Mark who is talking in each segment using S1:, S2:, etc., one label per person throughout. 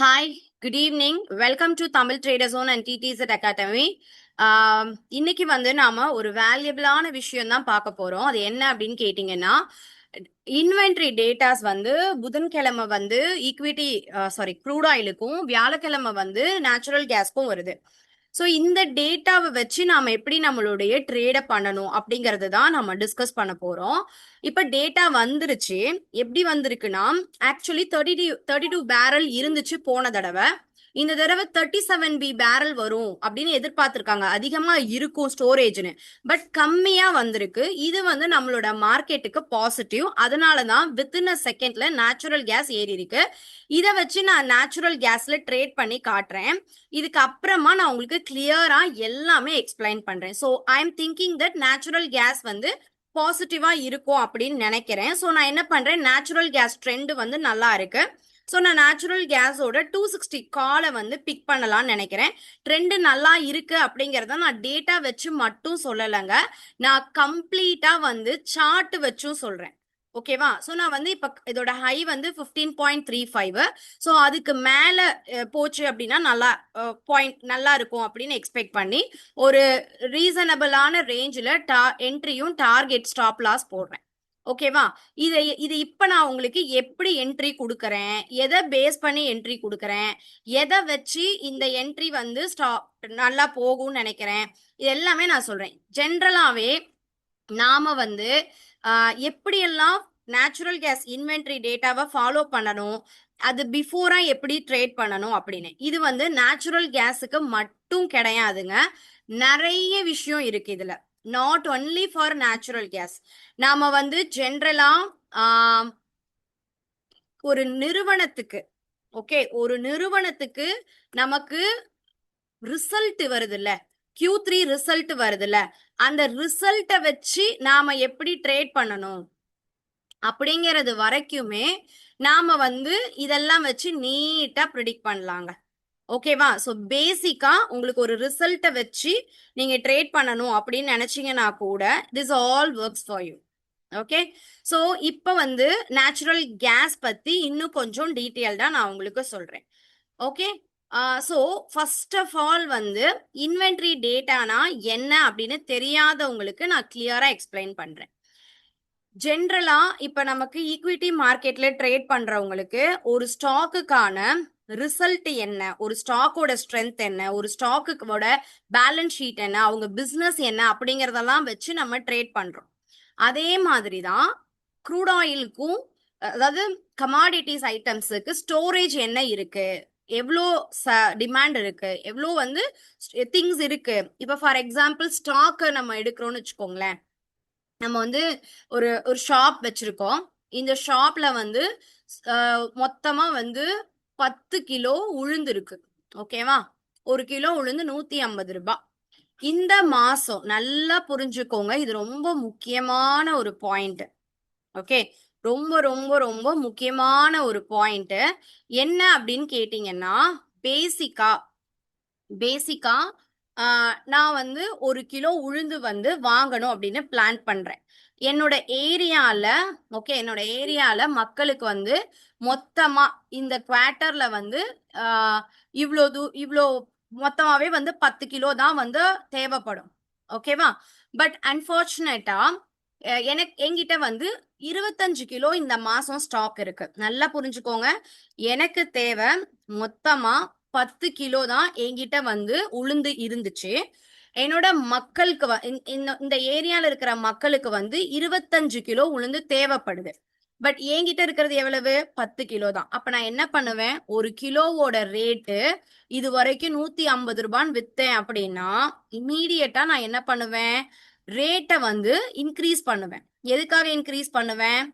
S1: Hi, good evening. Welcome to Tamil trader zone and டிடிசெட் academy. இன்னைக்கு நாம ஒரு வேல்யூபிளான விஷயம் தான் பார்க்க போறோம். அது என்ன அப்படின்னு கேட்டீங்கன்னா, இன்வென்ட்ரி டேட்டாஸ் புதன்கிழமை ஈக்விட்டி க்ரூட் ஆயிலுக்கும், வியாழக்கிழமை நேச்சுரல் கேஸ்க்கும் வருது. ஸோ இந்த டேட்டாவை வச்சு நாம எப்படி நம்மளுடைய ட்ரேடை பண்ணணும் அப்படிங்கறது தான் நம்ம டிஸ்கஸ் பண்ண போறோம். இப்ப டேட்டா வந்துருச்சு. எப்படி வந்திருக்குன்னா, ஆக்சுவலி 32 பேரல் இருந்துச்சு போன தடவை. இந்த தடவை 37B பேரல் வரும் அப்படின்னு எதிர்பார்த்திருக்காங்க. அதிகமா இருக்கும் ஸ்டோரேஜ்னு. பட் கம்மியா வந்திருக்கு. இது நம்மளோட மார்க்கெட்டுக்கு பாசிட்டிவ். அதனாலதான் வித்தின் அ செகண்ட்ல நேச்சுரல் கேஸ் ஏறி இருக்கு. இதை வச்சு நான் நேச்சுரல் கேஸ்ல ட்ரேட் பண்ணி காட்டுறேன். இதுக்கு அப்புறமா நான் உங்களுக்கு கிளியரா எல்லாமே எக்ஸ்பிளைன் பண்றேன். So I am thinking that natural gas பாசிட்டிவா இருக்கும் அப்படின்னு நினைக்கிறேன். ஸோ நான் என்ன பண்றேன், நேச்சுரல் கேஸ் ட்ரெண்ட் நல்லா இருக்கு. ஸோ நான் நேச்சுரல் கேஸோட 260 காலை பிக் பண்ணலாம்னு நினைக்கிறேன். ட்ரெண்ட் நல்லா இருக்கு அப்படிங்கிறத நான் டேட்டா வச்சு மட்டும் சொல்லலைங்க, நான் கம்ப்ளீட்டா சார்ட் வச்சும் சொல்றேன். ஓகேவா? ஸோ நான் இப்ப இதோட ஹை 15.35. ஸோ அதுக்கு மேல போச்சு அப்படின்னா நல்லா இருக்கும் அப்படின்னு எக்ஸ்பெக்ட் பண்ணி ஒரு ரீசனபிளான ரேஞ்சில் என்ட்ரியும் டார்கெட் ஸ்டாப் லாஸ் போடுறேன். ஓகேவா? இது இப்ப நான் உங்களுக்கு எப்படி என்ட்ரி கொடுக்கறேன், எதை பேஸ் பண்ணி என்ட்ரி கொடுக்கறேன், எதை வச்சு இந்த என்ட்ரி நல்லா போகும்னு நினைக்கிறேன், இது எல்லாமே நான் சொல்றேன். ஜென்ரலாவே நாம எப்படியெல்லாம் நேச்சுரல் கேஸ் இன்வென்ட்ரி டேட்டாவை ஃபாலோ பண்ணணும், அது பிஃபோரா எப்படி ட்ரேட் பண்ணணும் அப்படின்னு. இது நேச்சுரல் கேஸுக்கு மட்டும் கிடையாதுங்க, நிறைய விஷயம் இருக்கு இதுல. Not only for natural gas. நாம ஜென்ரலா ஒரு நிறுவனத்துக்கு, ஓகே, ஒரு நிறுவனத்துக்கு நமக்கு ரிசல்ட் வருதுல்ல, Q3 ரிசல்ட் வருதுல்ல, அந்த ரிசல்ட்டை வச்சு நாம எப்படி ட்ரேட் பண்ணணும் அப்படிங்கிறது வரைக்குமே நாம இதெல்லாம் வச்சு நீட்டா ப்ரிடிக்ட் பண்ணலாங்க. ஓகேவா? ஸோ பேசிக்கா உங்களுக்கு ஒரு ரிசல்ட்டை வச்சு நீங்க ட்ரேட் பண்ணணும் அப்படின்னு நினைச்சீங்கன்னா கூட this all works for you. Okay, so இப்போ நேச்சுரல் கேஸ் பத்தி இன்னும் கொஞ்சம் டீட்டெயில்டா நான் உங்களுக்கு சொல்றேன். Okay, so first of all inventory டேட்டானா என்ன அப்படின்னு தெரியாதவங்களுக்கு நான் கிளியரா எக்ஸ்பிளைன் பண்றேன். ஜென்ரலா இப்ப நமக்கு ஈக்விட்டி மார்க்கெட்ல ட்ரேட் பண்றவங்களுக்கு ஒரு ஸ்டாக்குக்கான ரிசல்ட் என்ன, ஒரு ஸ்டாக்கோட ஸ்ட்ரென்த் என்ன, ஒரு ஸ்டாக்கோட பேலன்ஸ் ஷீட் என்ன, அவங்க பிசினஸ் என்ன அப்படிங்கறதெல்லாம் வச்சு நம்ம ட்ரேட் பண்றோம். அதே மாதிரிதான் க்ரூட் ஆயிலுக்கும், அதாவது கமாடிட்டிஸ் ஐட்டம்ஸுக்கு ஸ்டோரேஜ் என்ன இருக்கு, எவ்வளோ டிமாண்ட் இருக்கு, எவ்வளோ திங்ஸ் இருக்கு. இப்ப ஃபார் எக்ஸாம்பிள் ஸ்டாக் நம்ம எடுக்கிறோம்னு வச்சுக்கோங்களேன். நம்ம ஒரு ஒரு ஷாப் வச்சிருக்கோம். இந்த ஷாப்ல மொத்தமா 10 கிலோ உளுந்து இருக்கு. ஓகேவா? 1 கிலோ உளுந்து 150 ரூபாய். இந்த மாசம் நல்லா புரிஞ்சுக்கோங்க, இது ரொம்ப முக்கியமான ஒரு பாயிண்ட். ஓகே, ரொம்ப ரொம்ப ரொம்ப முக்கியமான ஒரு பாயிண்ட். என்ன அப்படின்னு கேட்டீங்கன்னா, பேசிக்கா நான் 1 கிலோ உளுந்து வாங்கணும் அப்படின்னு பிளான் பண்றேன். என்னோட ஏரியால மக்களுக்கு மொத்தமா இந்த குவார்ட்டர்ல இவ்வளோ மொத்தமாவே 10 கிலோ தான் தேவைப்படும். ஓகேவா? பட் அன்பார்ச்சுனேட்டா என்கிட்ட 25 கிலோ இந்த மாசம் ஸ்டாக் இருக்கு. நல்லா புரிஞ்சுக்கோங்க, எனக்கு தேவை மொத்தமா 10 கிலோ தான் என்கிட்ட உளுந்து இருந்துச்சு. என்னோட மக்களுக்கு இந்த ஏரியால இருக்கிற மக்களுக்கு 25 கிலோ உளுந்து தேவைப்படுது. பட் என்கிட்ட இருக்கிறது எவ்வளவு? 10 கிலோ தான். அப்ப நான் என்ன பண்ணுவேன், ஒரு கிலோவோட ரேட்டு இது வரைக்கும் 150 ரூபான்னு வித்தேன் அப்படின்னா இமீடியட்டா நான் என்ன பண்ணுவேன், ரேட்டை இன்க்ரீஸ் பண்ணுவேன். எதுக்காக இன்க்ரீஸ் பண்ணுவேன்?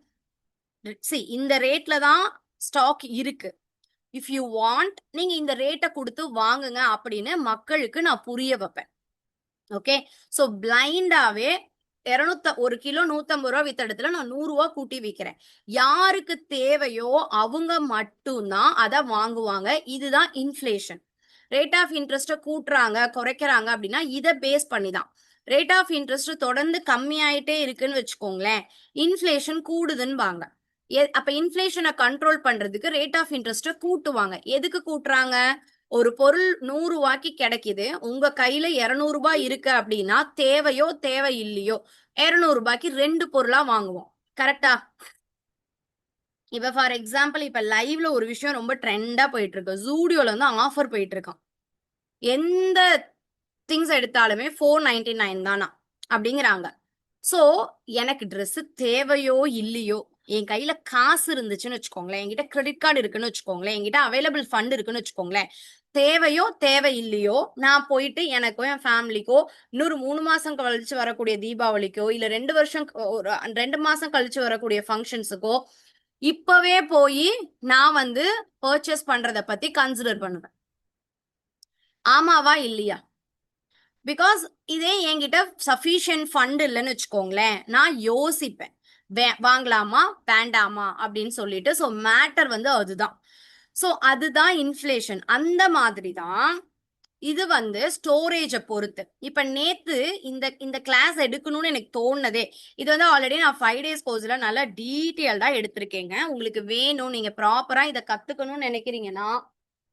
S1: இந்த ரேட்ல தான் ஸ்டாக் இருக்கு, இஃப் யூ வாண்ட் நீங்க இந்த ரேட்டை கொடுத்து வாங்குங்க அப்படின்னு மக்களுக்கு நான் புரிய வைப்பேன். ஓகே, ஸோ பிளைண்டாவே 1 கிலோ 150 ரூபா வித்த இடத்துல நான் 100 ரூபா கூட்டி விற்கிறேன். யாருக்கு தேவையோ அவங்க மட்டும்தான் அதை வாங்குவாங்க. இதுதான் இன்ஃபிளேஷன். ரேட் ஆஃப் இன்ட்ரெஸ்ட்டை கூட்டுறாங்க குறைக்கிறாங்க அப்படின்னா இதை பேஸ் பண்ணி தான். ரேட் ஆஃப் இன்ட்ரெஸ்ட் தொடர்ந்து கம்மியாயிட்டே இருக்குன்னு வச்சுக்கோங்களேன், இன்ஃபிளேஷன் கூடுதுன்னு வாங்க. அப்ப இன்ஃபிளேஷனை கண்ட்ரோல் பண்றதுக்கு ரேட் ஆஃப் இன்ட்ரெஸ்ட கூட்டுவாங்க. எதுக்கு கூட்டுறாங்க? ஒரு பொருள் 100 ரூபாய்க்கு கிடைக்குது, உங்க கையில 200 ரூபாய் இருக்கு அப்படின்னா தேவையோ தேவை இல்லையோ 200 ரூபாய்க்கு 2 பொருளா வாங்குவோம். கரெக்டா? இப்ப ஃபார் எக்ஸாம்பிள் இப்ப லைவ்ல ஒரு விஷயம் ரொம்ப ட்ரெண்டா போயிட்டு இருக்கு. ஜூடியோல வந்து ஆஃபர் போயிட்டு இருக்கான். எந்த திங்ஸ் எடுத்தாலுமே 499 தானா அப்படிங்கிறாங்க. சோ எனக்கு ட்ரெஸ் தேவையோ இல்லையோ, என் கையில காசு இருந்துச்சுன்னு வச்சுக்கோங்களேன், என்கிட்ட கிரெடிட் கார்டு இருக்குன்னு வச்சுக்கோங்களேன், என்கிட்ட அவைலபிள் ஃபண்ட் இருக்குன்னு வச்சுக்கோங்களேன், தேவையோ தேவை இல்லையோ நான் போயிட்டு எனக்கோ என் ஃபேமிலிக்கோ இன்னொரு 3 மாசம் கழிச்சு வரக்கூடிய தீபாவளிக்கோ இல்ல 2 வருஷம் ஒரு 2 மாசம் கழிச்சு வரக்கூடிய ஃபங்க்ஷன்ஸுக்கோ இப்பவே போய் நான் வந்து பர்ச்சேஸ் பண்றத பத்தி கன்சிடர் பண்ணுவேன். ஆமாவா இல்லையா? பிகாஸ் இதே என்கிட்ட சஃபிஷியன்ட் ஃபண்ட் இல்லைன்னு வச்சுக்கோங்களேன், நான் யோசிப்பேன் வாங்கலாமா வேண்டாமா அப்படின்னு சொல்லிட்டு. ஸோ மேட்டர் வந்து அதுதான். ஸோ அதுதான் இன்ஃப்ளேஷன். அந்த மாதிரி தான் இது வந்து ஸ்டோரேஜை பொறுத்து. இப்ப நேத்து இந்த இந்த கிளாஸ் எடுக்கணும்னு எனக்கு தோணுனதே, இது வந்து ஆல்ரெடி நான் 5 days கோர்ஸ்ல நல்லா டீட்டெயில்டா எடுத்திருக்கேங்க. உங்களுக்கு வேணும், நீங்க ப்ராப்பரா இதை கத்துக்கணும்னு நினைக்கிறீங்கன்னா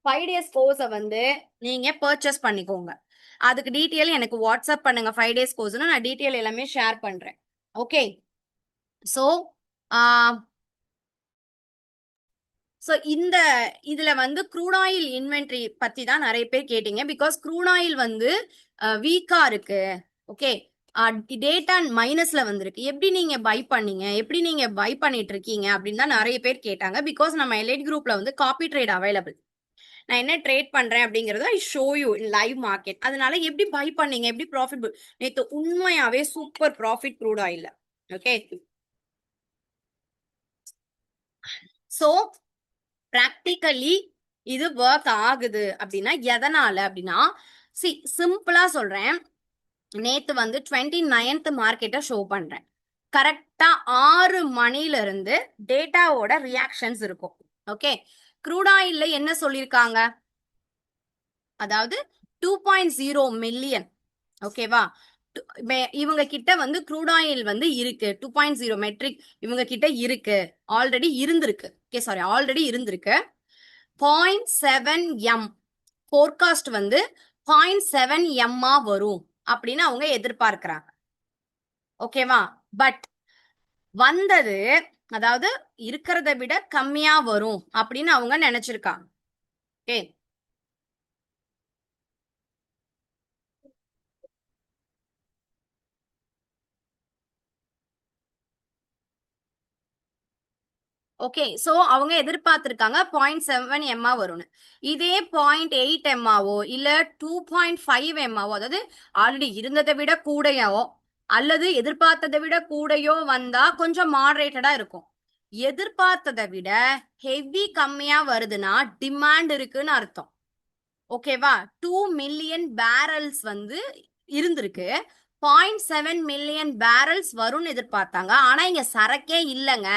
S1: 5 days கோர்ஸை வந்து நீங்க பர்ச்சேஸ் பண்ணிக்கோங்க. அதுக்கு டீட்டெயில் எனக்கு வாட்ஸ்அப் பண்ணுங்க. 5 days கோர்ஸ்னா நான் டீட்டெயில் எல்லாமே ஷேர் பண்றேன். ஓகே. ஸோ ஸோ இந்த இதுல வந்து க்ரூட் ஆயில் இன்வென்ட்ரி பத்தி தான் நிறைய பேர் கேட்டீங்க. பிகாஸ் க்ரூட் ஆயில் வந்து வீக்கா இருக்கு. ஓகே, டேட்டா மைனஸ்ல வந்திருக்கு. எப்படி நீங்க பை பண்ணீங்க, எப்படி நீங்க பை பண்ணிட்டு இருக்கீங்க அப்படின்னு தான் நிறைய பேர் கேட்டாங்க. பிகாஸ் நம்ம எலைட் குரூப்ல வந்து காப்பி ட்ரேட் அவைலபிள். நான் என்ன ட்ரேட் பண்றேன் அப்படிங்கறத I show you live market. அதனால எப்படி பை பண்ணீங்க, எப்படி ப்ராஃபிட். நேத்து உண்மையாவே super profit crude oil. Okay, so practically இது ஒர்க் ஆகுது அப்படின்னா எதனால அப்படின்னா, சிம்பிளா சொல்றேன். நேத்து வந்து 29th மார்க்கெட்டை ஷோ பண்றேன். கரெக்டா 6 மணில இருந்து டேட்டாவோட ரியாக்ஷன்ஸ் இருக்கும். ஓகே, க்ரூட் ஆயில்ல என்ன சொல்லிருக்காங்க, அதாவது 2.0 மில்லியன். ஓகேவா, இவங்க கிட்ட வந்து க்ரூட் ஆயில் வந்து இருக்கு. 2.0 மெட்ரிக் இவங்க கிட்ட இருக்கு, ஆல்ரெடி இருந்திருக்கு. ஓகே, சாரி, ஆல்ரெடி இருந்திருக்கு. 0.7 எம் போர்காஸ்ட் வந்து 0.7 எம்மா வரும் அப்படின்னு அவங்க எதிர்பார்க்கிறாங்க. ஓகேவா, பட் வந்தது அதாவது இருக்கிறத விட கம்மியா வரும் அப்படின்னு அவங்க நினைச்சிருக்காங்க. Okay, okay. சோ அவங்க எதிர்பார்த்திருக்காங்க 0.7 எம்மா வரும்னு. இதே 0.8 எம்மாவோ இல்ல 2.5 எம்மாவோ, அதாவது ஆல்ரெடி இருந்ததை விட கூடையோ அல்லது எதிர்பார்த்ததை விட கூடையோ வந்தா கொஞ்சம் மாடரேட்டடா இருக்கும். எதிர்பார்த்ததை விட ஹெவி கம்மியா வருதுன்னா டிமாண்ட் இருக்குன்னு அர்த்தம். ஓகேவா, 2 மில்லியன் பேரல்ஸ் வந்து இருந்திருக்கு. 0.7 மில்லியன் பேரல்ஸ் வரும்னு எதிர்பார்த்தாங்க. ஆனா இங்க சரக்கே இல்லைங்க,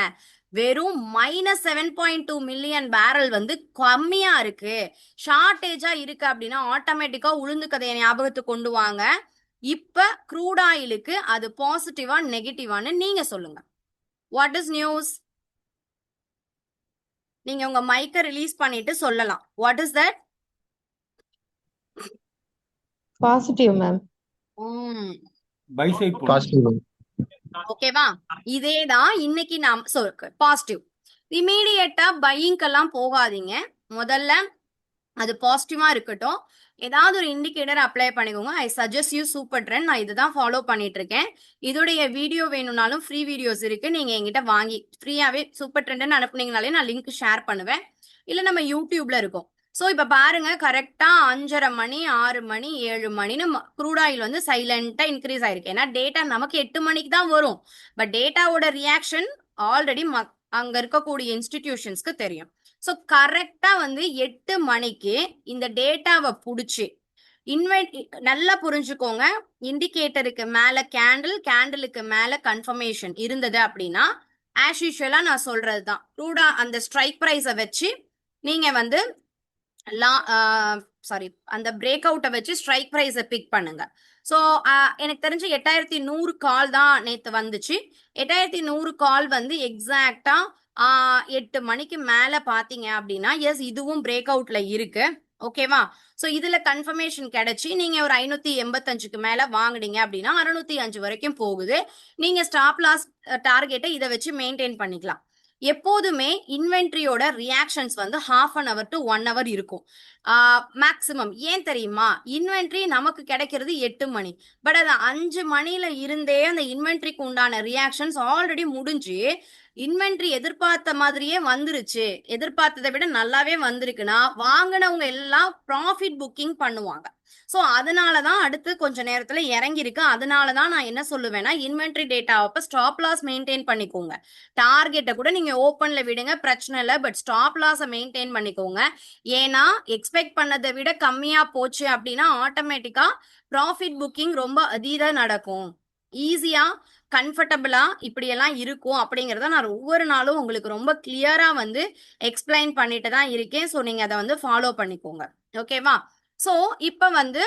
S1: வெறும் -7.2 மில்லியன் பேரல் வந்து கம்மியா இருக்கு, ஷார்டேஜா இருக்கு அப்படின்னா ஆட்டோமேட்டிக்கா உளுந்து கதையை ஞாபகத்துக்கு கொண்டு வாங்க. இப்ப க்ரூட் ஆயிலுக்கு அது பாசிட்டிவா நெகட்டிவான்னு நீங்க சொல்லுங்க. What is news? நீங்க உங்க மைக்கை ரிலீஸ் பண்ணிட்டு சொல்லலாம். What is that?
S2: Positive ma'am.
S3: Buy side
S2: positive.
S1: ஓகேவா, இதேதான் இன்னைக்கு நாம் பாசிட்டிவ். இமீடியட்டா பையிங்கெல்லாம் போகாதீங்க. முதல்ல அது பாசிட்டிவா இருக்கட்டும். ஏதாவது ஒரு இண்டிகேட்டர் அப்ளை பண்ணிக்கோங்க. I suggest you super trend. நான் இதுதான் ஃபாலோ பண்ணிட்டு இருக்கேன். இதோடைய வீடியோ வேணும்னாலும் ஃப்ரீ வீடியோஸ் இருக்கு, நீங்க என்கிட்ட வாங்கி ஃப்ரீயாவே சூப்பர் ட்ரெண்ட்னு அனுப்புனீங்கனாலே நான் லிங்க் ஷேர் பண்ணுவேன். இல்ல நம்ம யூடியூப்ல இருக்கும். ஸோ இப்ப பாருங்க, கரெக்டா 5:30 மணி 6 மணி 7 மணின்னு க்ரூட் ஆயில் வந்து சைலண்டா இன்க்ரீஸ் ஆயிருக்கு. ஏன்னா டேட்டா நமக்கு 8 மணிக்கு தான் வரும். பட் டேட்டாவோட ரியாக்ஷன் ஆல்ரெடி அங்க இருக்கக்கூடிய இன்ஸ்டிடியூஷன்ஸ்க்கு தெரியும். ஸோ கரெக்டா வந்து 8 மணிக்கு இந்த டேட்டாவை புடிச்சு நல்லா புரிஞ்சுக்கோங்க. இண்டிகேட்டருக்கு மேல கேண்டிலுக்கு மேல கன்ஃபர்மேஷன் இருந்தது அப்படின்னா ஆஸ் யூஷுவலா நான் சொல்றதுதான், க்ரூடா அந்த ஸ்ட்ரைக் பிரைஸை வச்சு நீங்க வந்து சாரி அந்த பிரேக் அவுட்டை வச்சு ஸ்ட்ரைக் பிரைஸை பிக் பண்ணுங்க. ஸோ எனக்கு தெரிஞ்சு 8100 கால் தான் நேற்று வந்துச்சு. 8100 கால் வந்து எக்ஸாக்டா 8 மணிக்கு மேல பாத்தீங்க அப்படின்னா எஸ் இதுவும் பிரேக் அவுட்ல இருக்கு. ஓகேவா? சோ இதுல கன்ஃபர்மேஷன் கிடைச்சி நீங்க ஒரு 585க்கு மேல வாங்குனீங்க அப்படின்னா 605 வரைக்கும் போகுது. நீங்க ஸ்டாப் லாஸ் டார்கெட்டை இதை வச்சு மெயின்டைன் பண்ணிக்கலாம். எப்போதுமே இன்வென்ட்ரியோட ரியாக்ஷன்ஸ் வந்து 1/2 hour to 1 hour இருக்கும் மேக்சிமம். ஏன் தெரியுமா? இன்வென்ட்ரி நமக்கு கிடைக்கிறது 8 மணி. பட் அது 5 மணில இருந்தே அந்த இன்வென்ட்ரிக்கு உண்டான ரியாக்ஷன்ஸ் ஆல்ரெடி முடிஞ்சு இன்வென்ட்ரி எதிர்பார்த்த மாதிரியே வந்துருச்சு, எதிர்பார்த்ததை விட நல்லாவே வந்திருக்குன்னா வாங்கினவங்க எல்லாம் ப்ராஃபிட் புக்கிங் பண்ணுவாங்க. ஸோ அதனாலதான் அடுத்து கொஞ்ச நேரத்துல இறங்கிருக்கு. அதனாலதான் நான் என்ன சொல்லுவேன்னா இன்வென்ட்ரி டேட்டா அப்ப ஸ்டாப் லாஸ் மெயின்டைன் பண்ணிக்கோங்க. டார்கெட்டை கூட நீங்க ஓப்பன்ல விடுங்க, பிரச்சனை இல்லை. பட் ஸ்டாப் லாஸை மெயின்டைன் பண்ணிக்கோங்க. ஏன்னா எக்ஸ்பெக்ட் பண்ணதை விட கம்மியா போச்சு அப்படின்னா ஆட்டோமேட்டிக்கா ப்ராஃபிட் புக்கிங் ரொம்ப அதீதா நடக்கும். ஈஸியா கம்ஃபர்டபுளா இப்படி எல்லாம் இருக்கும் அப்படிங்கறத நான் ஒவ்வொரு நாளும் உங்களுக்கு ரொம்ப கிளியரா வந்து எக்ஸ்பிளைன் பண்ணிட்டு தான் இருக்கேன். ஸோ நீங்க அதை வந்து ஃபாலோ பண்ணிக்கோங்க. ஓகேவா? ஸோ இப்ப வந்து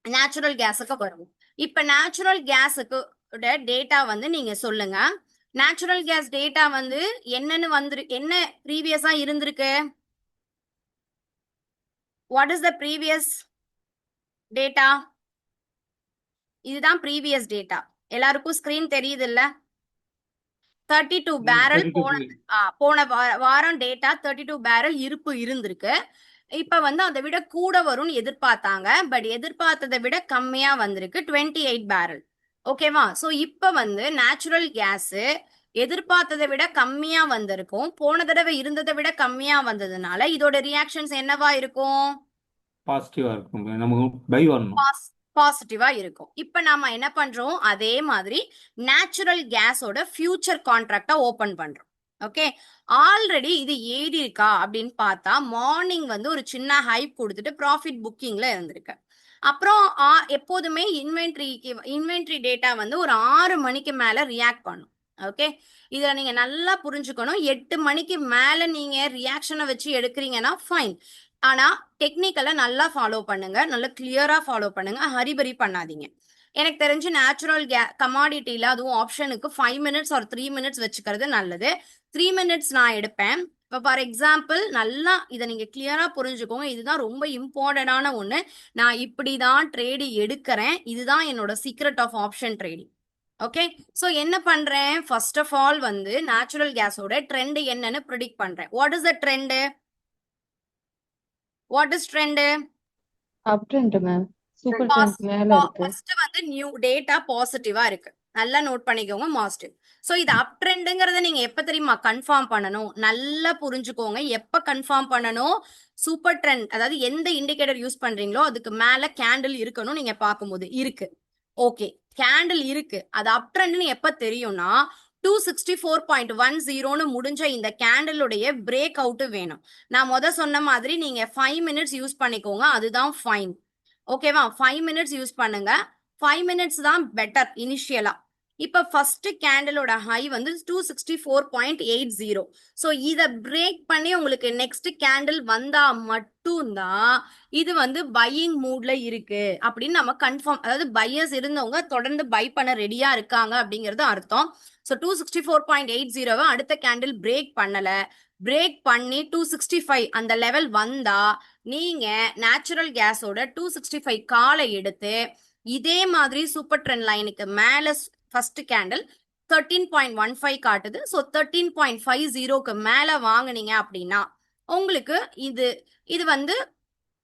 S1: நேச்சுரல் கேஸுக்கு வருவோம். இப்ப நேச்சுரல் கேஸுக்கு டேட்டா வந்து நீங்க சொல்லுங்க. நேச்சுரல் கேஸ் டேட்டா வந்து என்னன்னு என்ன ப்ரீவியஸா இருந்திருக்கு? What is the previous data? இதுதான் ப்ரீவியஸ் டேட்டா. எல்லாருக்கும் ஸ்கிரீன் தெரியுது இல்ல? 32 பேரல் போன வாரம் டேட்டா 32 பேரல் இருப்பு இருந்திருக்கு. இப்ப வந்து அதை விட கூட வரும்னு எதிர்பார்த்தாங்க. பட் எதிர்பார்த்ததை விட கம்மியா வந்திருக்கு 28 பேரல். ஓகேவா? சோ இப்ப வந்து நேச்சுரல் கேஸ் எதிர்பார்த்ததை விட கம்மியா வந்திருக்கும். போன தடவை இருந்ததை விட கம்மியா வந்ததுனால இதோட ரியாக்ஷன்ஸ் என்னவா இருக்கும்?
S3: பாசிட்டிவா இருக்கும். நமக்கு பை வரணும்.
S1: பாசிட்டிவா இருக்கும். இப்ப நாம என்ன பண்றோம்? அதே மாதிரி நேச்சுரல் கேஸோட ஃபியூச்சர் கான்ட்ராக்டா ஓபன் பண்றோம். ஓகே, ஆல்ரெடி இது ஏறி இருக்கா அப்படின்னு பார்த்தா மார்னிங் வந்து ஒரு சின்ன ஹைப் கொடுத்துட்டு ப்ராஃபிட் புக்கிங்ல இருந்திருக்கு. அப்புறம் எப்போதுமே இன்வென்ட்ரி டேட்டா வந்து ஒரு 6 மணிக்கு மேல ரியாக்ட் பண்ணும். ஓகே, இதுல நீங்க நல்லா புரிஞ்சுக்கணும். 8 மணிக்கு மேல நீங்க ரியாக்ஷனை வச்சு எடுக்கிறீங்கன்னா ஃபைன். ஆனா டெக்னிக்கலை நல்லா ஃபாலோ பண்ணுங்க, நல்லா கிளியரா ஃபாலோ பண்ணுங்க, ஹரிபரி பண்ணாதீங்க. எனக்கு தெரிஞ்சு நேச்சுரல் கமாடிட்டியில அதுவும் ஆப்ஷனுக்கு 5 மினிட்ஸ் ஒரு 3 மினிட்ஸ் வச்சுக்கிறது நல்லது. 3 மினிட்ஸ் நான் எடுப்பேன். இப்போ ஃபார் எக்ஸாம்பிள் நல்லா இதை நீங்க கிளியரா புரிஞ்சுக்கோங்க. இதுதான் ரொம்ப இம்பார்ட்டன்டான ஒண்ணு. நான் இப்படிதான் ட்ரேடு எடுக்கிறேன். இதுதான் என்னோட secret of option trading. Okay, so என்ன பண்றேன்? ஃபர்ஸ்ட் ஆஃப் ஆல் வந்து நேச்சுரல் கேஸோட ட்ரெண்ட் என்னன்னு ப்ரிடிக்ட் பண்றேன். What is the trend? What is trend?
S2: Up trend ma'am. Super trend மேல இருக்கு.
S1: ஃபர்ஸ்ட் வந்து நியூ டேட்டா பாசிட்டிவா இருக்கு. நல்லா நோட் பண்ணிக்கோங்க மாஸ்டர். சோ இது அப் ட்ரெண்ட்ங்கறத நீங்க எப்ப தெரியுமா கன்ஃபார்ம் பண்ணணும்? நல்லா புரிஞ்சுக்கோங்க. எப்ப கன்ஃபார்ம் பண்ணணும்? சூப்பர் ட்ரெண்ட், அதாவது எந்த இண்டிகேட்டர் யூஸ் பண்றீங்களோ அதுக்கு மேல கேண்டில் இருக்கணும். நீங்க பார்க்கும்போது இருக்கு. ஓகே, கேண்டில் இருக்கு. அது அப் ட்ரெண்ட்னு எப்ப தெரியும்னா 264.10 முடிஞ்ச இந்த கேண்டிலுடைய பிரேக் அவுட் வேணும். நான் சொன்ன மாதிரி நீங்க 5 மினிட்ஸ் யூஸ் பண்ணிக்கோங்க, அதுதான் ஃபைன். ஓகேவா? 5 மினிட்ஸ் யூஸ் பண்ணுங்க. 5 மினிட்ஸ் தான் பெட்டர் இனிஷியலா. இப்ப ஃபர்ஸ்ட் கேண்டிலோட ஹை வந்து 264.80. ஸோ இதை பிரேக் பண்ணி உங்களுக்கு நெக்ஸ்ட் கேண்டில் வந்தா மட்டும்தான் இது வந்து பையிங் மூட்ல இருக்கு அப்படின்னு நம்ம கன்ஃபார்ம், அதாவது பையர்ஸ் இருந்தவங்க தொடர்ந்து பை பண்ண ரெடியா இருக்காங்க அப்படிங்கிறது அர்த்தம். ஸோ 264.80 அடுத்த கேண்டில் பிரேக் பண்ணல, பிரேக் பண்ணி 265 அந்த லெவல் வந்தா நீங்க நேச்சுரல் கேஸோட 265 காலை எடுத்து இதே மாதிரி சூப்பர் ட்ரெண்ட் லைனுக்கு மேல ஃபர்ஸ்ட் கேண்டில் 13.15 காட்டுது. ஸோ 13.50க்கு மேல வாங்குனீங்க அப்படின்னா உங்களுக்கு இது வந்து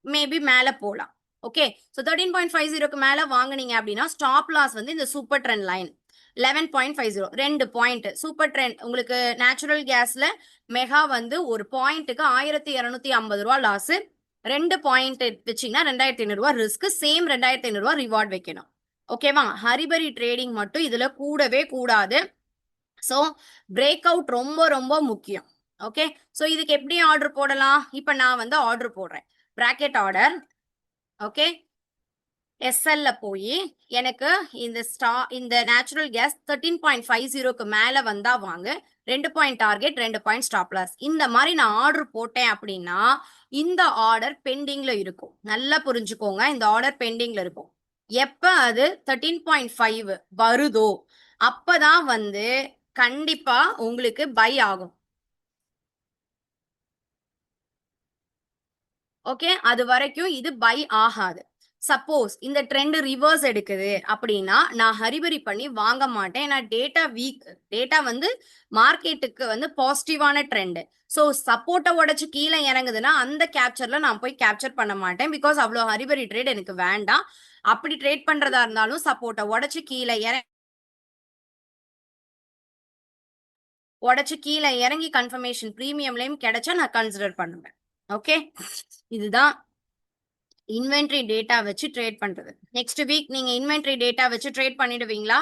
S1: மேபி மேல போலாம். ஓகே, ஸோ 13.50க்கு மேல வாங்குனீங்க அப்படின்னா ஸ்டாப் லாஸ் வந்து இந்த super trend line 11.50 2 point. Super trend உங்களுக்கு நேச்சுரல் கேஸ்ல மெகா வந்து ஒரு பாயிண்ட்டுக்கு 1250 ரூபா லாஸ். 2 பாயிண்ட் வச்சீங்கன்னா 2500 ரூபா ரிஸ்க். சேம் 2500 ரூபா ரிவார்ட் வைக்கணும். ஓகேவா? ஹரிபரி ட்ரேடிங் மட்டும் இதுல கூடவே கூடாது. ஸோ பிரேக் அவுட் ரொம்ப ரொம்ப முக்கியம். ஓகே, ஸோ இதுக்கு எப்படி ஆர்டர் போடலாம்? இப்ப நான் வந்து ஆர்டர் போடுறேன், பிராக்கெட் ஆர்டர். ஓகே, எஸ்எல்ல போய் எனக்கு இந்த நேச்சுரல் கேஸ் 13.50க்கு மேல வந்தா வாங்க, 2 point target, 2 point stop loss. இந்த மாதிரி நான் ஆர்டர் போட்டேன் அப்படின்னா இந்த ஆர்டர் பெண்டிங்ல இருக்கும். நல்லா புரிஞ்சுக்கோங்க, இந்த ஆர்டர் பெண்டிங்ல இருக்கும். எப்ப அது 13.5 வருதோ அப்பதான் வந்து கண்டிப்பா உங்களுக்கு பை ஆகும். ஓகே, அது வரைக்கும் இது பை ஆகாது. சப்போஸ் இந்த ட்ரெண்ட் ரிவர்ஸ் எடுக்குது அப்படின்னா நான் ஹரிபரி பண்ணி வாங்க மாட்டேன். ஏன்னா டேட்டா வீக், டேட்டா வந்து மார்க்கெட்டுக்கு வந்து பாசிட்டிவான ட்ரெண்ட். ஸோ சப்போர்ட்டை உடைச்சு கீழே இறங்குதுன்னா அந்த கேப்சர்ல நான் போய் கேப்சர் பண்ண மாட்டேன். பிகாஸ் அவ்வளோ ஹரிபரி ட்ரேட் எனக்கு வேண்டாம். அப்படி ட்ரேட் பண்றதா இருந்தாலும் சப்போர்ட்டை உடைச்சு கீழே இறங்கி கன்ஃபர்மேஷன் பிரீமியம்லயும் கிடைச்சா நான் கன்சிடர் பண்ணுவேன். ஓகே, இதுதான் இன்வென்ட்ரி டேட்டா வச்சு ட்ரேட் பண்றது. நெக்ஸ்ட் வீக் நீங்க இன்வென்ட்ரி டேட்டா வச்சு ட்ரேட் பண்ணிடுவீங்களா?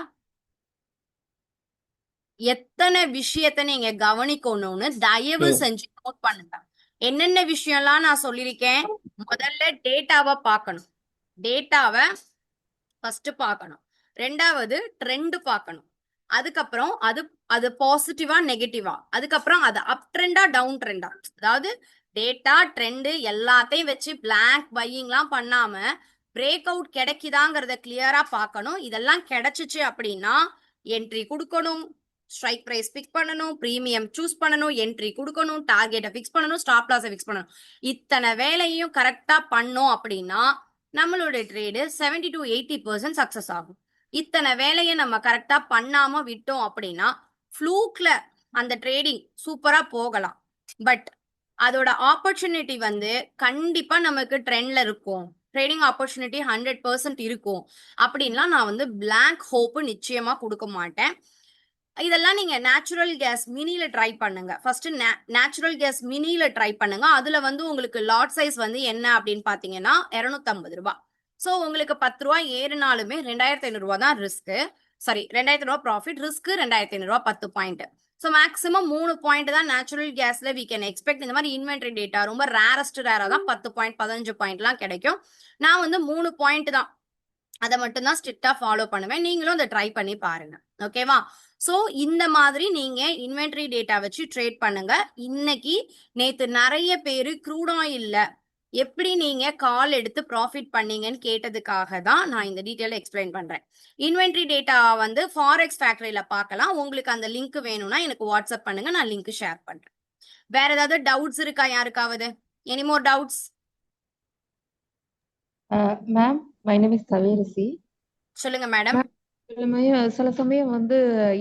S1: எத்தனை விஷயத்த நீங்க கவனிக்கணும்னு தயவு
S3: Sure.
S1: செஞ்சு நோட் பண்ணுங்க. என்னென்ன விஷயம்லாம் நான் சொல்லியிருக்கேன். முதல்ல டேட்டாவை பார்க்கணும். டேட்டாவை ஃபர்ஸ்ட் பார்க்கணும். ரெண்டாவது ட்ரெண்ட் பார்க்கணும். அதுக்கப்புறம் அது அது பாசிட்டிவா நெகட்டிவா, அதுக்கப்புறம் அது அப் ட்ரெண்டா டவுன் ட்ரெண்டா. அதாவது டேட்டா ட்ரெண்ட் எல்லாத்தையும் வச்சு பிளாங்க் பையிங்லாம் பண்ணாம பிரேக் அவுட் கிடைக்குதாங்கிறத கிளியரா பார்க்கணும். இதெல்லாம் கிடைச்சிச்சு அப்படின்னா என்ட்ரி கொடுக்கணும், ஸ்ட்ரைக் பிரைஸ் பிக் பண்ணணும், பிரீமியம் சூஸ் பண்ணணும், என்ட்ரி கொடுக்கணும், டார்கெட்டை ஃபிக்ஸ் பண்ணணும், ஸ்டாப் லாஸை ஃபிக்ஸ் பண்ணணும். இத்தனை வேலையும் கரெக்டா பண்ணோம் அப்படின்னா நம்மளோட ட்ரேடு 70 to 80% சக்சஸ் ஆகும். இத்தனை வேலையை நம்ம கரெக்டா பண்ணாம விட்டோம் அப்படின்னா ஃப்ளூக்ல அந்த ட்ரேடிங் சூப்பரா போகலாம். பட் அதோட ஆப்பர்ச்சுனிட்டி வந்து கண்டிப்பா நமக்கு ட்ரெண்ட்ல இருக்கும். ட்ரேடிங் ஆப்பர்ச்சுனிட்டி 100% இருக்கும் அப்படின்லாம் நான் வந்து பிளாங்க் ஹோப் நிச்சயமா கொடுக்க மாட்டேன். இதெல்லாம் நீங்க நேச்சுரல் கேஸ் மினில ட்ரை பண்ணுங்க. ஃபர்ஸ்ட் நேச்சுரல் கேஸ் மினில ட்ரை பண்ணுங்க. அதுல வந்து உங்களுக்கு லாட் சைஸ் வந்து என்ன அப்படின்னு பாத்தீங்கன்னா 250 ரூபாய். சோ உங்களுக்கு 10 ரூபாய் ஏறினாலுமே 2500 ரூபாய் தான் ரிஸ்க். சாரி, 2500 ரூபாய் ப்ராஃபிட், ரிஸ்க் 2500 ரூபாய் 10 பாயிண்ட். ஸோ மேக்ஸிமம் 3 பாயிண்ட் தான் நேச்சுரல் கேஸ்ல வி கேன் எக்ஸ்பெக்ட். இந்த மாதிரி இன்வென்ட்ரி டேட்டா ரொம்ப ரேரா தான் 10 பாயிண்ட் 15 பாயிண்ட்லாம் கிடைக்கும். நான் வந்து 3 பாயிண்ட் தான், அதை மட்டும் தான் ஸ்ட்ரிக்டா ஃபாலோ பண்ணுவேன். நீங்களும் அதை ட்ரை பண்ணி பாருங்க. ஓகேவா? சோ இந்த மாதிரி நீங்க இன்வென்ட்ரி டேட்டா வச்சு ட்ரேட் பண்ணுங்க. இன்னைக்கு நேத்து நிறைய பேரு க்ரூட் ஆயில்ல எப்படி நீங்க கால் எடுத்து ப்ராஃபிட் பண்ணீங்கன்னு கேட்டதுக்காக தான் நான் இந்த டீட்டெயில் எக்ஸ்பிளைன் பண்றேன். இன்வென்ட்ரி டேட்டா வந்து ஃபாரெக்ஸ் ஃபேக்டரியில பார்க்கலாம். உங்களுக்கு அந்த லிங்க் வேணும்னா எனக்கு வாட்ஸ்அப் பண்ணுங்க, நான் லிங்க் ஷேர் பண்றேன். வேற ஏதாவது டவுட்ஸ் இருக்கா யாருக்காவது? Any more doubts?
S2: Ma'am, my name is Kaviyarasi.
S1: சொல்லுங்க மேடம்.
S2: சில சமயம் வந்து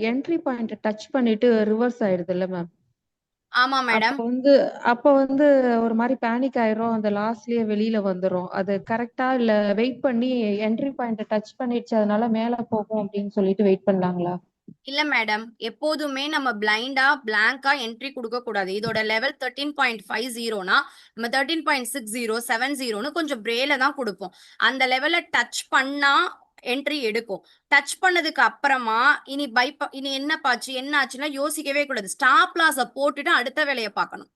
S2: என்ட்ரி பாயிண்ட் டச் பண்ணிட்டு ரிவர்ஸ் ஆயிடுது இல்ல மேம்?
S1: ஆமா மேடம்.
S2: அப்ப வந்து ஒரு மாதிரி பேனிக் ஆயிரும், அந்த லாஸ்ட்லயே வெளியில வந்துரும். அது கரெக்டா இல்ல வெயிட் பண்ணி என்ட்ரி பாயிண்ட் டச் பண்ணிடுச்சு அதனால மேல போகும் அப்படின்னு சொல்லிட்டு வெயிட் பண்ணலாங்களா?
S1: இல்ல மேடம், எப்போதுமே நம்ம பிளைண்டா பிளாங்கா என்ட்ரி கொடுக்க கூடாது. இதோட லெவல் 13.50னா நம்ம 13.60 70ன்னு கொஞ்சம் பிரேல தான் கொடுப்போம். அந்த லெவலை டச் பண்ணா என்ட்ரி எடுக்கும். டச் பண்ணதுக்கு அப்புறமா இனி என்ன பாச்சு என்ன ஆச்சுன்னா யோசிக்கவே கூடாது. ஸ்டாப் லாஸ போட்டுட்டு அடுத்த வேலையை பார்க்கணும்.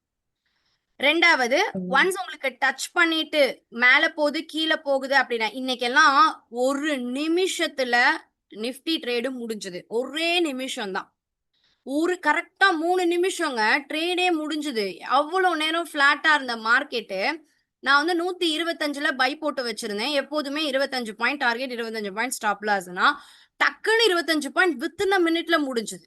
S1: ரெண்டாவது, ஒன்ஸ் உங்களுக்கு டச் பண்ணிட்டு மேல போகுது கீழே போகுது அப்படின்னா, இன்னைக்கெல்லாம் ஒரு நிமிஷத்துல நிஃப்டி ட்ரேடு முடிஞ்சது. ஒரே நிமிஷம் தான். கரெக்டா 3 நிமிஷங்க ட்ரேடே முடிஞ்சது. அவ்வளவு நேரம் பிளாட்டா இருந்த மார்க்கெட்டு நான் வந்து 125ல பை போட்டு வச்சிருந்தேன். எப்போதுமே 25 பாயிண்ட் டார்கெட், 25 பாயிண்ட் ஸ்டாப் லாஸ்னா டக்குன்னு 25 பாயிண்ட் வித்தின் அ மினிட்ல முடிஞ்சது.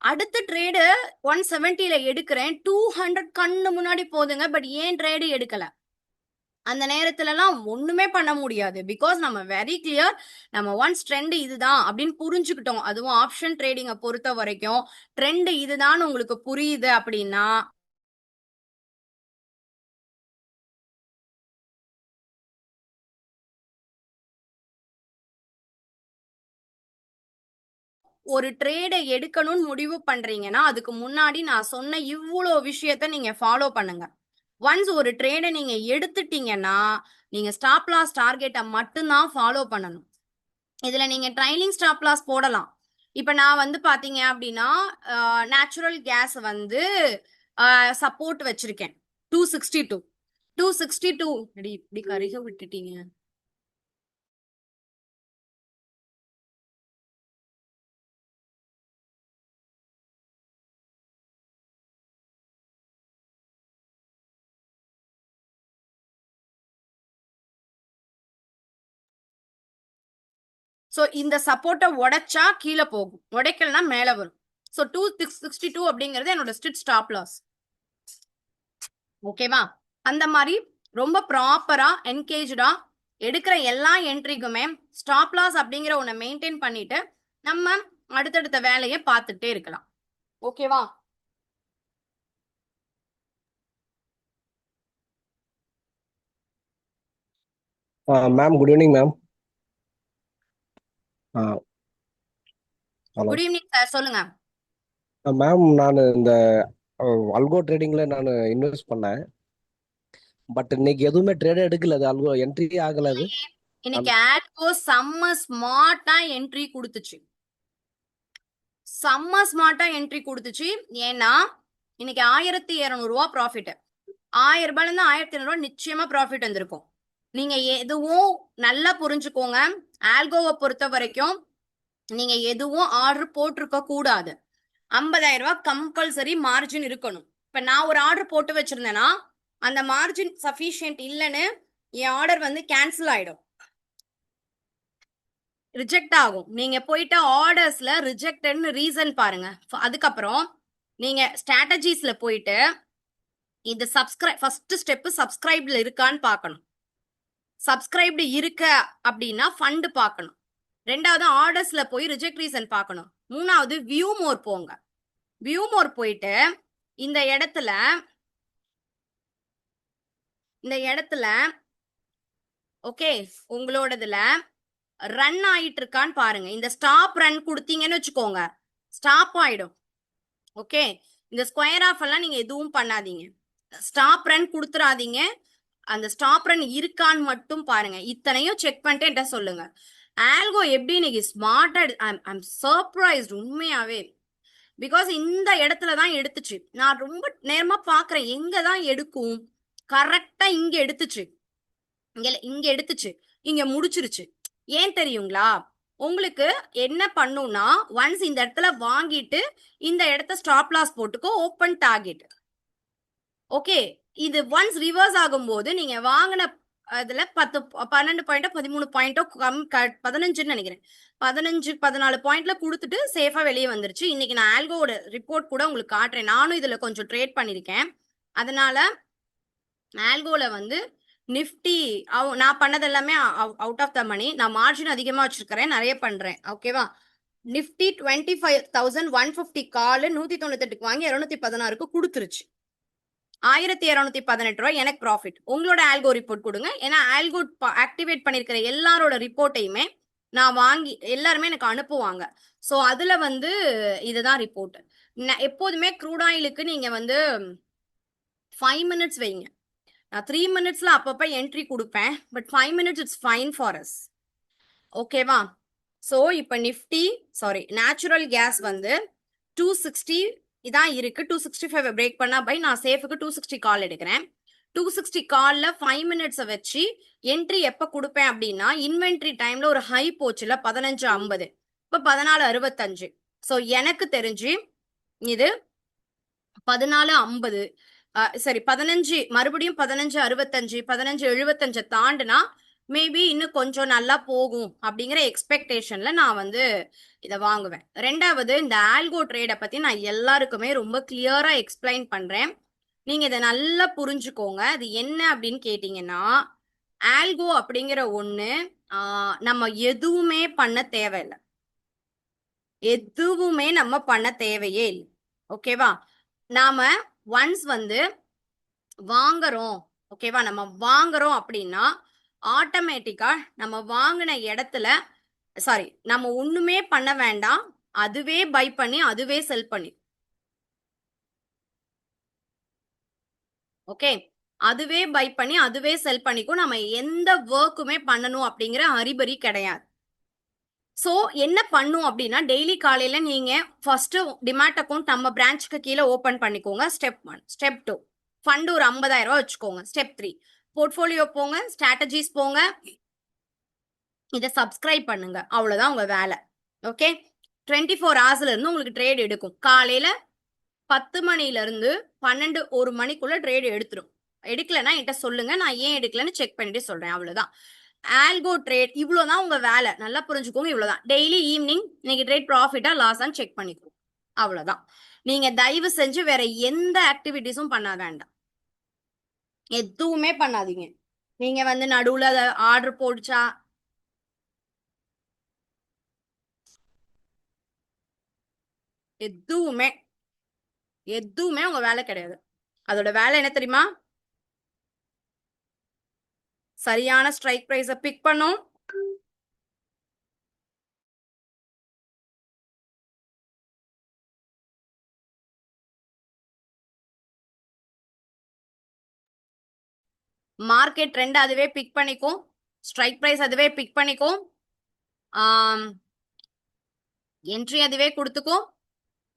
S1: அடுத்த ட்ரேடு 170ல எடுக்கிறேன், 200 கண்ணு முன்னாடி போதுங்க. பட் ஏன் ட்ரேடு எடுக்கல? அந்த நேரத்துல எல்லாம் ஒண்ணுமே பண்ண முடியாது. பிகாஸ் நம்ம வெரி கிளியர், நம்ம ஒன்ஸ் ட்ரெண்ட் இதுதான் அப்படின்னு புரிஞ்சுக்கிட்டோம். அதுவும் ஆப்ஷன் ட்ரேடிங்கை பொறுத்த வரைக்கும் ட்ரெண்ட் இதுதான் உங்களுக்கு புரியுது அப்படின்னா ஒரு ட்ரேடை எடுக்கணும்னு முடிவு பண்றீங்கன்னா அதுக்கு முன்னாடி நான் சொன்ன இவ்வளோ விஷயத்த நீங்க ஃபாலோ பண்ணுங்க. ஒன்ஸ் ஒரு ட்ரேடை நீங்க எடுத்துட்டீங்கன்னா நீங்க ஸ்டாப் லாஸ் டார்கெட்டை மட்டும்தான் ஃபாலோ பண்ணணும். இதுல நீங்க ட்ரைலிங் ஸ்டாப் லாஸ் போடலாம். இப்ப நான் வந்து பாத்தீங்க அப்படின்னா நேச்சுரல் கேஸ் வந்து சப்போர்ட் வச்சிருக்கேன் 262 இப்படி கருக விட்டுட்டீங்க. ஸோ இந்த சப்போர்ட்டை உடைச்சா கீழே போகும், உடைக்கலன்னா மேலே வரும். ஸோ 262 அப்படிங்கிறது என்னோட ஸ்ட்ரிட் ஸ்டாப் லாஸ். ஓகேவா? அந்த மாதிரி ரொம்ப ப்ராப்பரா என்கேஜா எடுக்கிற எல்லா என்ட்ரிக்குமே ஸ்டாப் லாஸ் அப்படிங்கிற ஒன்றை மெயின்டைன் பண்ணிட்டு நம்ம அடுத்தடுத்த வேலையை பார்த்துட்டே இருக்கலாம். ஓகேவா?
S4: Ma'am good evening ma'am. Hello
S1: good evening sir, சொல்லுங்க.
S4: மேம், நான் இந்த அல்கோ ட்ரேடிங்ல நான் இன்வெஸ்ட் பண்ணேன். பட் இன்னைக்கு எதுவுமே ட்ரேடே எடுக்கல, அது அல்கோ என்ட்ரியே ஆகல. அது
S1: இன்னைக்கு ஆல்கோ செம்ம ஸ்மார்ட்டா என்ட்ரி கொடுத்துச்சு. செம்ம ஸ்மார்ட்டா என்ட்ரி கொடுத்துச்சு. ஏன்னா இன்னைக்கு 1200 ப்ராஃபிட். 1000 ரூபாயில இருந்து 1200 நிச்சயமா ப்ராஃபிட் வந்திருக்கும். நீங்க எதுவும் நல்லா புரிஞ்சுக்கோங்க. ஆல்கோவை பொறுத்த வரைக்கும் நீங்க எதுவும் ஆர்டர் போட்டிருக்க கூடாது. 50,000 ரூபாய் கம்பல்சரி மார்ஜின் இருக்கணும். இப்ப நான் ஒரு ஆர்டர் போட்டு வச்சிருந்தேன்னா அந்த மார்ஜின் சஃபிஷியன்ட் இல்லைன்னு என் ஆர்டர் வந்து கேன்சல் ஆயிடும், ரிஜெக்ட் ஆகும். நீங்க போயிட்டு ஆர்டர்ஸ்ல ரிஜெக்டட்னு ரீசன் பாருங்க. அதுக்கப்புறம் நீங்க ஸ்ட்ராட்டஜிஸ்ல போயிட்டு இந்த ஃபர்ஸ்ட் ஸ்டெப் சப்ஸ்கிரைப்ல இருக்கான்னு பார்க்கணும். சப்ஸ்கிரைப்டு இருக்க அப்படின்னா ஃபண்ட் பார்க்கணும். ரெண்டாவது ஆர்டர்ஸ்ல போய் ரிஜெக்ட் ரீசன் பார்க்கணும். மூணாவது வியூ மோர் போங்க. வியூ மோர் போயிட்டு இந்த இடத்துல ஓகே உங்களோடதுல ரன் ஆயிட்டு இருக்கான்னு பாருங்க. இந்த ஸ்டாப் ரன் கொடுத்தீங்கன்னு வச்சுக்கோங்க, ஸ்டாப் ஆயிடும். ஓகே, இந்த ஸ்கொயர் ஆஃப் எல்லாம் நீங்க எதுவும் பண்ணாதீங்க, ஸ்டாப் ரன் கொடுத்துறாதீங்க. அந்த ஸ்டாப் ரன் இருக்கான்னு மட்டும் பாருங்க. இத்தனையும் செக் பண்ணிட்டு என்கிட்ட சொல்லுங்க. ஆல்கோ எப்படி இன்னைக்கு ஸ்மார்ட்டா ஐம் சர்ப்ரைஸ்ட் உண்மையாவே. பிகாஸ் இந்த இடத்துல தான் எடுத்துச்சு. நான் ரொம்ப நேரமா பாக்குறேன் எங்க தான் எடுக்கும். கரெக்டா இங்க எடுத்துச்சு, இங்க எடுத்துச்சு, இங்க முடிச்சிருச்சு. ஏன் தெரியுங்களா? உங்களுக்கு என்ன பண்ணும்னா, ஒன்ஸ் இந்த இடத்துல வாங்கிட்டு இந்த இடத்த ஸ்டாப் லாஸ் போட்டுக்கோ, ஓப்பன் டார்கெட். ஓகே, இது ஒன்ஸ் ரிவர்ஸ் ஆகும்போது நீங்க வாங்கின அதுல 12 பாயிண்டோ 13 பாயிண்டோ 15 நினைக்கிறேன், 14 பாயிண்ட்ல கொடுத்துட்டு சேஃபா வெளியே வந்துருச்சு. இன்னைக்கு நான் ஆல்கோட ரிப்போர்ட் கூட உங்களுக்கு காட்டுறேன். நானும் இதுல கொஞ்சம் ட்ரேட் பண்ணிருக்கேன். அதனால ஆல்கோல வந்து நிஃப்டி நான் பண்ணது எல்லாமே அவுட் ஆஃப் த மணி. நான் மார்ஜின் அதிகமா வச்சிருக்கிறேன், நிறைய பண்றேன். ஓகேவா? நிஃப்டி 25,150 கால் 198 வாங்கி 216 கொடுத்துருச்சு. 1218 ரூபாய் எனக்கு ப்ராஃபிட். உங்களோட ஆல்கோ ரிப்போர்ட் கொடுங்க. ஏன்னா ஆல்கோ ஆக்டிவேட் பண்ணிருக்கிற எல்லாரோட ரிப்போர்ட்டையுமே நான் வாங்கி எல்லாருமே எனக்கு அனுப்புவாங்க. ஸோ அதுல வந்து இதுதான் ரிப்போர்ட். எப்போதுமே க்ரூட் ஆயிலுக்கு நீங்க வந்து 5 மினிட்ஸ் வைங்க. நான் 3 மினிட்ஸ்ல அப்பப்ப என்ட்ரி கொடுப்பேன். But 5 minutes it's fine for us. ஓகேவா? ஸோ இப்போ நிஃப்டி நேச்சுரல் கேஸ் வந்து 260 இதான் இருக்கு. 265 பிரேக் பண்ணா பை. நான் சேஃபுக்கு 260 கால் எடுக்கிறேன். 260 கால்ல 5 மினிட்ஸை வச்சு என்ட்ரி எப்ப கொடுப்பேன் அப்படின்னா, இன்வென்ட்ரி டைம்ல ஒரு ஹை போச்சுல 15.50, இப்போ 14.65. ஸோ எனக்கு தெரிஞ்சு இது 14.50 15 மறுபடியும் 15.65 15.75 தாண்டுனா மேபி இன்னும் கொஞ்சம் நல்லா போகும் அப்படிங்கிற எக்ஸ்பெக்டேஷன்ல நான் வந்து இதை வாங்குவேன். ரெண்டாவது, இந்த ஆல்கோ ட்ரேடை பத்தி நான் எல்லாருக்குமே ரொம்ப கிளியரா எக்ஸ்பிளைன் பண்றேன். நீங்க இதை நல்லா புரிஞ்சுக்கோங்க. அது என்ன அப்படின்னு கேட்டீங்கன்னா, ஆல்கோ அப்படிங்கிற ஒண்ணு நம்ம எதுவுமே பண்ண தேவையில்லை. எதுவுமே நம்ம பண்ண தேவையே இல்லை. ஓகேவா? நாம ஒன்ஸ் வந்து வாங்குறோம், ஓகேவா, நம்ம வாங்குறோம் அப்படின்னா ஆட்டோமேட்டிக்கா நம்ம வாங்கின இடத்துல நம்ம ஒண்ணுமே பண்ண வேண்டாம், அதுவே பை பண்ணி அதுவே செல் பண்ணி. ஓகே, அதுவே பை பண்ணி அதுவே செல் பண்ணிக்கும். நம்ம எந்த ஒர்க்குமே பண்ணணும் அப்படிங்கிற ஹரிபரி கிடையாது. ஸோ என்ன பண்ணும் அப்படின்னா, டெய்லி காலையில நீங்க ஃபர்ஸ்ட் டிமாட் அக்கௌண்ட் நம்ம பிரான்ச்சுக்கு கீழே ஓபன் பண்ணிக்கோங்க. ஸ்டெப் 1. ஸ்டெப் 2, ஃபண்ட் ஒரு 50,000 ரூபாய் வச்சுக்கோங்க. ஸ்டெப் 3, போர்ட்ஃபோலியோ போங்க, ஸ்ட்ராட்டஜிஸ் போங்க, இதை சப்ஸ்கிரைப் பண்ணுங்க. அவ்வளவுதான் உங்க வேலை. ஓகே, 24 ஹவர்ஸ்ல இருந்து உங்களுக்கு ட்ரேட் எடுக்கும். காலையில 10 மணில இருந்து 12 1 மணிக்குள்ள ட்ரேட் எடுத்துரும். எடுக்கலன்னா என்கிட்ட சொல்லுங்க, நான் ஏன் எடுக்கலன்னு செக் பண்ணிட்டு சொல்றேன். அவ்வளவுதான் ஆல்கோ ட்ரேட். இவ்வளவுதான் உங்க வேலை. நல்லா புரிஞ்சுக்கோங்க. இவ்வளவுதான். டெய்லி ஈவினிங் நீங்க ட்ரேட் ப்ராஃபிட்டா லாஸான்னு செக் பண்ணிக்கோங்க. அவ்வளவுதான். நீங்க தயவு செஞ்சு வேற எந்த ஆக்டிவிட்டிஸும் பண்ண வேண்டாம். எதுவுமே பண்ணாதீங்க. நீங்க வந்து நடுவுல ஆர்டர் போடுச்சா எதுவுமே எதுவுமே உங்க வேலை கிடையாது. அதோட வேலை என்ன தெரியுமா? சரியான ஸ்ட்ரைக் பிரைஸ பிக் பண்ணும், மார்க்கெட் ட்ரெண்ட் அதுவே பிக் பண்ணிக்கும், ஸ்ட்ரைக் பிரைஸ் அதுவே பிக் பண்ணிக்கும், என்ட்ரி அதுவே கொடுத்துக்கும்,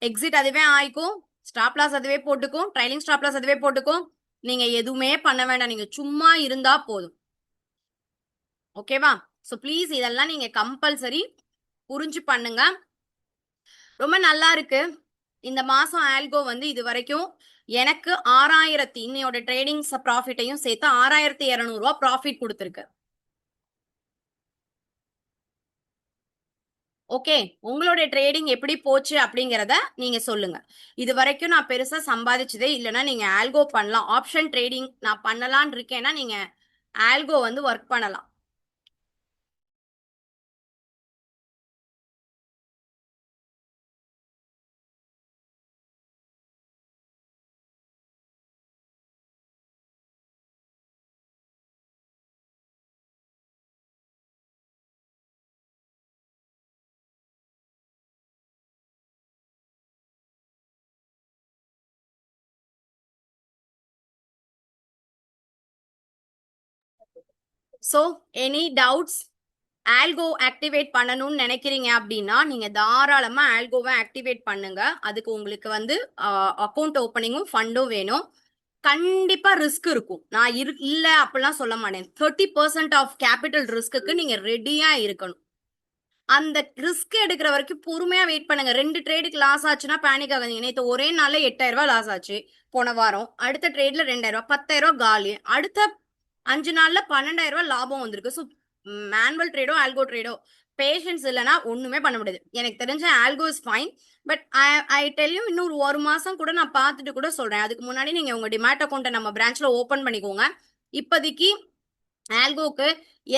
S1: எக்ஸிட் அதுவே ஆயிக்கும், ஸ்டாப் லாஸ் அதுவே போட்டுக்கும், ட்ரைலிங் ஸ்டாப் லாஸ் அதுவே போட்டுக்கும். நீங்க எதுவுமே பண்ண வேண்டாம், நீங்க சும்மா இருந்தா போதும். ஓகேவா? ஸோ ப்ளீஸ் இதெல்லாம் நீங்க கம்பல்சரி புரிஞ்சு பண்ணுங்க. ரொம்ப நல்லா இருக்கு. இந்த மாசம் ஆல்கோ வந்து இது வரைக்கும் எனக்கு 6000 இன்னையோட ட்ரேடிங் ப்ராஃபிட்டையும் சேர்த்து 6200 ரூபாய் ப்ராஃபிட் கொடுத்துருக்கு. ஓகே, உங்களுடைய ட்ரேடிங் எப்படி போச்சு அப்படிங்கிறத நீங்க சொல்லுங்க. இது வரைக்கும் நான் பெருசா சம்பாதிச்சதே இல்லைன்னா நீங்க ஆல்கோ பண்ணலாம். ஆப்ஷன் ட்ரேடிங் நான் பண்ணலான் இருக்கேன்னா நீங்க ஆல்கோ வந்து ஒர்க் பண்ணலாம். So any doubts? Algo activate பண்ணணும்னு நினைக்கிறீங்க அப்படின்னா நீங்க தாராளமா ஆல்கோவை ஆக்டிவேட் பண்ணுங்க. அதுக்கு உங்களுக்கு வந்து அக்கௌண்ட் ஓப்பனிங்கும் ஃபண்டும் வேணும். கண்டிப்பா ரிஸ்க் இருக்கும். நான் இல்ல அப்படிலாம் சொல்ல மாட்டேன். 30% ஆஃப் கேபிட்டல் ரிஸ்க்கு நீங்க ரெடியா இருக்கணும். அந்த ரிஸ்க் எடுக்கிற வரைக்கும் பொறுமையா வெயிட் பண்ணுங்க. 2 ட்ரேடுக்கு லாஸ் ஆச்சுன்னா பேனிக் ஆகாதீங்க. நேற்று ஒரே நாள்ல 8000 ரூபாய் லாஸ் ஆச்சு போன வாரம். அடுத்த ட்ரேட்ல 2000 ரூபாய், 10000 ரூபாய் காலி. அடுத்த 5 நாள்ல 12000 ரூபாய் லாபம் வந்திருக்கு. ஸோ மேனுவல் ட்ரேடோ ஆல்கோ ட்ரேடோ பேஷன்ஸ் இல்லைன்னா ஒண்ணுமே பண்ண முடியாது. எனக்கு தெரிஞ்ச algo is fine. But I tell you, இன்னொரு 1 மாசம் கூட நான் பார்த்துட்டு கூட சொல்றேன். அதுக்கு முன்னாடி நீங்க உங்க டிமேட் அக்கௌண்ட்டை நம்ம பிரான்ச்ல ஓபன் பண்ணிக்கோங்க. இப்போதைக்கு ஆல்கோக்கு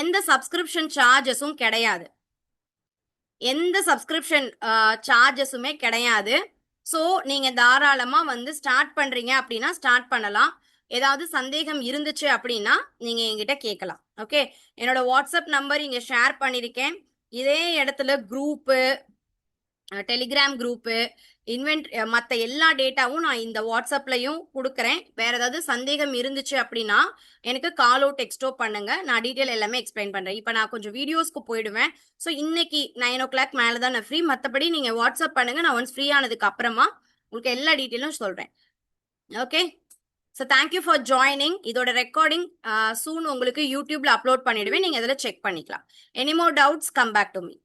S1: எந்த சப்ஸ்கிரிப்ஷன் சார்ஜஸும் கிடையாது. எந்த சப்ஸ்கிரிப்ஷன் சார்ஜஸுமே கிடையாது. ஸோ நீங்க தாராளமா வந்து ஸ்டார்ட் பண்றீங்க அப்படின்னா ஸ்டார்ட் பண்ணலாம். ஏதாவது சந்தேகம் இருந்துச்சு அப்படின்னா நீங்க என்கிட்ட கேட்கலாம். ஓகே, என்னோட வாட்ஸ்அப் நம்பர் இங்க ஷேர் பண்ணிருக்கேன். இதே இடத்துல குரூப்பு, டெலிகிராம் குரூப்பு, மற்ற எல்லா டேட்டாவும் நான் இந்த வாட்ஸ்அப்லையும் கொடுக்குறேன். வேற ஏதாவது சந்தேகம் இருந்துச்சு அப்படின்னா எனக்கு காலோ டெக்ஸ்டோ பண்ணுங்க. நான் டீட்டெயில் எல்லாமே எக்ஸ்பிளைன் பண்றேன். இப்போ நான் கொஞ்சம் வீடியோஸ்க்கு போயிடுவேன். ஸோ இன்னைக்கு 9 o'clock மேலே தான் நான் ஃப்ரீ. மற்றபடி நீங்க வாட்ஸ்அப் பண்ணுங்க. நான் ஒன்ஸ் ஃப்ரீ ஆனதுக்கு அப்புறமா உங்களுக்கு எல்லா டீட்டெயிலும் சொல்றேன். Okay, so thank you for joining. இதோட ரெக்கார்டிங் சூன் உங்களுக்கு யூடியூப்ல அப்லோட் பண்ணிடுவேன். நீங்க இதில் செக் பண்ணிக்கலாம். Any more doubts come back to me.